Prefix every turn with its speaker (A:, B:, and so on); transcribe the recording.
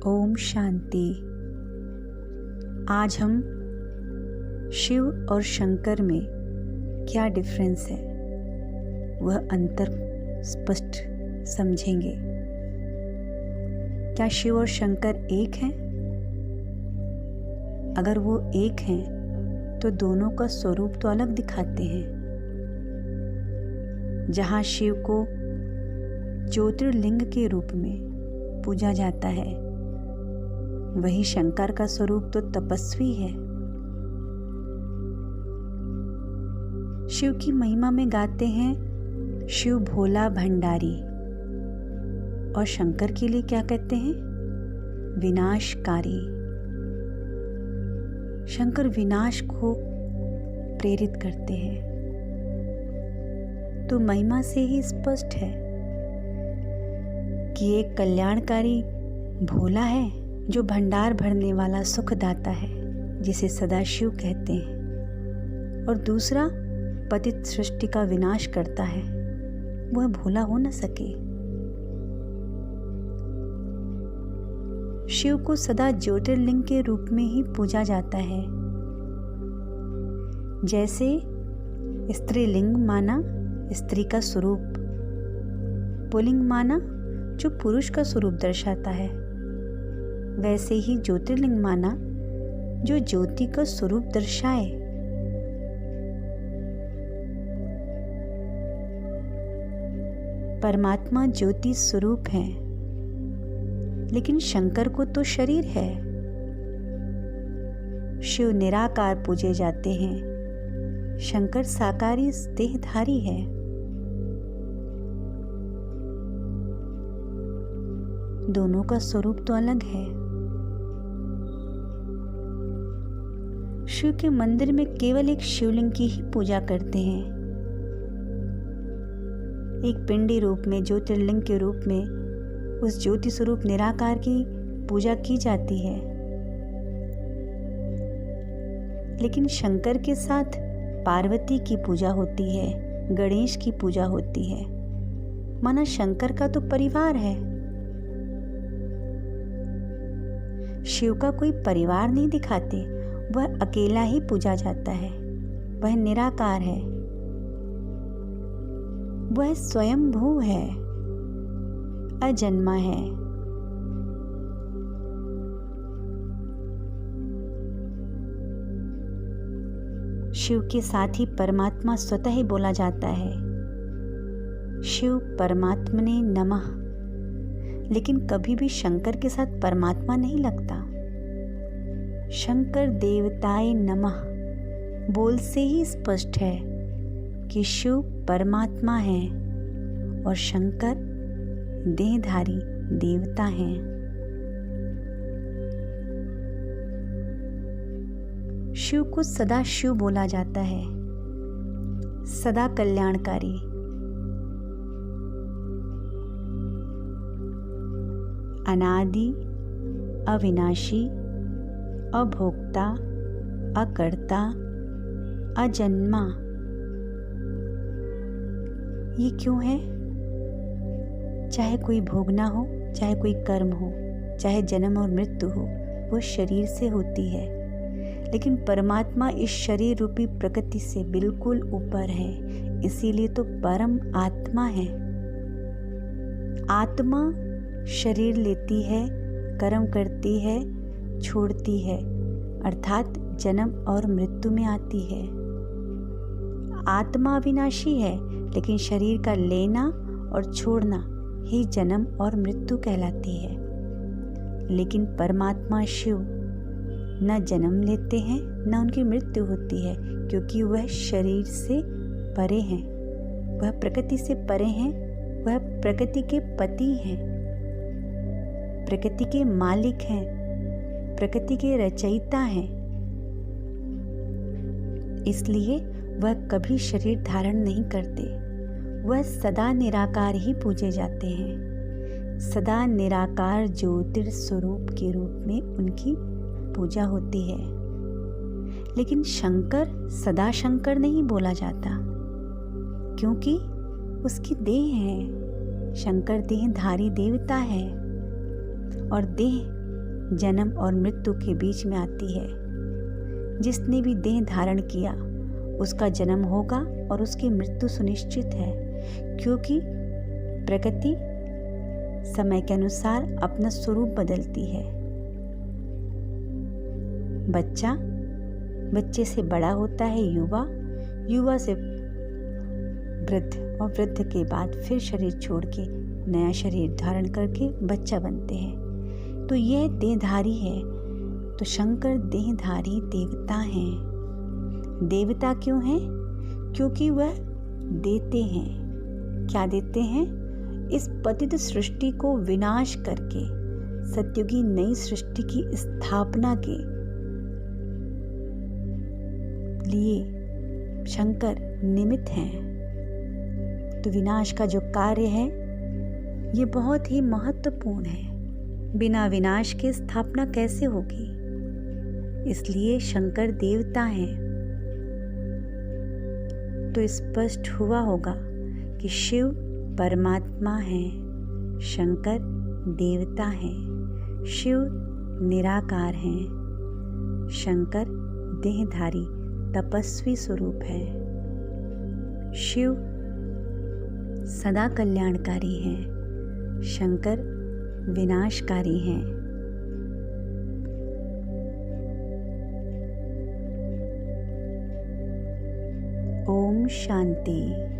A: ओम शांति। आज हम शिव और शंकर में क्या डिफरेंस है वह अंतर स्पष्ट समझेंगे। क्या शिव और शंकर एक हैं? अगर वो एक हैं तो दोनों का स्वरूप तो अलग दिखाते हैं। जहाँ शिव को ज्योतिर्लिंग के रूप में पूजा जाता है, वही शंकर का स्वरूप तो तपस्वी है। शिव की महिमा में गाते हैं शिव भोला भंडारी, और शंकर के लिए क्या कहते हैं? विनाशकारी। शंकर विनाश को प्रेरित करते हैं। तो महिमा से ही स्पष्ट है कि एक कल्याणकारी भोला है जो भंडार भरने वाला सुखदाता है, जिसे सदाशिव कहते हैं, और दूसरा पतित सृष्टि का विनाश करता है। वह भोला हो न सके। शिव को सदा ज्योतिर्लिंग के रूप में ही पूजा जाता है। जैसे स्त्रीलिंग माना स्त्री का स्वरूप, पुल्लिंग माना जो पुरुष का स्वरूप दर्शाता है, वैसे ही ज्योतिर्लिंग माना जो ज्योति का स्वरूप दर्शाए। परमात्मा ज्योति स्वरूप है, लेकिन शंकर को तो शरीर है। शिव निराकार पूजे जाते हैं, शंकर साकारी देहधारी है। दोनों का स्वरूप तो अलग है। शिव के मंदिर में केवल एक शिवलिंग की ही पूजा करते हैं। एक पिंडी रूप में, ज्योतिर्लिंग के रूप में उस ज्योति स्वरूप निराकार की पूजा की जाती है। लेकिन शंकर के साथ पार्वती की पूजा होती है, गणेश की पूजा होती है। माना शंकर का तो परिवार है। शिव का कोई परिवार नहीं दिखाते, वह अकेला ही पूजा जाता है। वह निराकार है, वह स्वयंभू है, अजन्मा है। शिव के साथ ही परमात्मा स्वतः ही बोला जाता है, शिव परमात्मने नमः। लेकिन कभी भी शंकर के साथ परमात्मा नहीं लगता। शंकर देवताय नमः बोल से ही स्पष्ट है कि शिव परमात्मा है और शंकर देहधारी देवता हैं। शिव को सदा शिव बोला जाता है, सदा कल्याणकारी। अनादि, अविनाशी, अभोक्ता, अकर्ता, अजन्मा। ये क्यों है? चाहे कोई भोगना हो, चाहे कोई कर्म हो, चाहे जन्म और मृत्यु हो, वो शरीर से होती है। लेकिन परमात्मा इस शरीर रूपी प्रकृति से बिल्कुल ऊपर है, इसीलिए तो परम आत्मा है। आत्मा शरीर लेती है, कर्म करती है, छोड़ती है, अर्थात जन्म और मृत्यु में आती है। आत्मा अविनाशी है, लेकिन शरीर का लेना और छोड़ना ही जन्म और मृत्यु कहलाती है। लेकिन परमात्मा शिव न जन्म लेते हैं, न उनकी मृत्यु होती है, क्योंकि वह शरीर से परे हैं, वह प्रकृति से परे हैं, वह प्रकृति के पति हैं, प्रकृति के मालिक हैं, प्रकृति के रचयिता हैं। इसलिए वह कभी शरीर धारण नहीं करते। वह सदा निराकार ही पूजे जाते हैं। सदा निराकार ज्योतिर स्वरूप के रूप में उनकी पूजा होती है। लेकिन शंकर सदा शंकर नहीं बोला जाता, क्योंकि उसकी देह है। शंकर देहधारी देवता है और देह जन्म और मृत्यु के बीच में आती है। जिसने भी देह धारण किया उसका जन्म होगा और उसकी मृत्यु सुनिश्चित है, क्योंकि प्रकृति समय के अनुसार अपना स्वरूप बदलती है। बच्चे से बड़ा होता है युवा, युवा से वृद्ध और वृद्ध के बाद फिर शरीर छोड़ के नया शरीर धारण करके बच्चा बनते हैं। तो यह देहधारी है। तो शंकर देहधारी देवता हैं। देवता क्यों हैं? क्योंकि वह देते हैं। क्या देते हैं? इस पतित सृष्टि को विनाश करके सत्युगी नई सृष्टि की स्थापना के लिए शंकर निमित्त हैं। तो विनाश का जो कार्य है ये बहुत ही महत्वपूर्ण है। बिना विनाश के स्थापना कैसे होगी? इसलिए शंकर देवता हैं। तो स्पष्ट हुआ होगा कि शिव परमात्मा है, शंकर देवता हैं। शिव निराकार हैं, शंकर देहधारी तपस्वी स्वरूप है। शिव सदा कल्याणकारी हैं, शंकर विनाशकारी हैं। ओम शांति।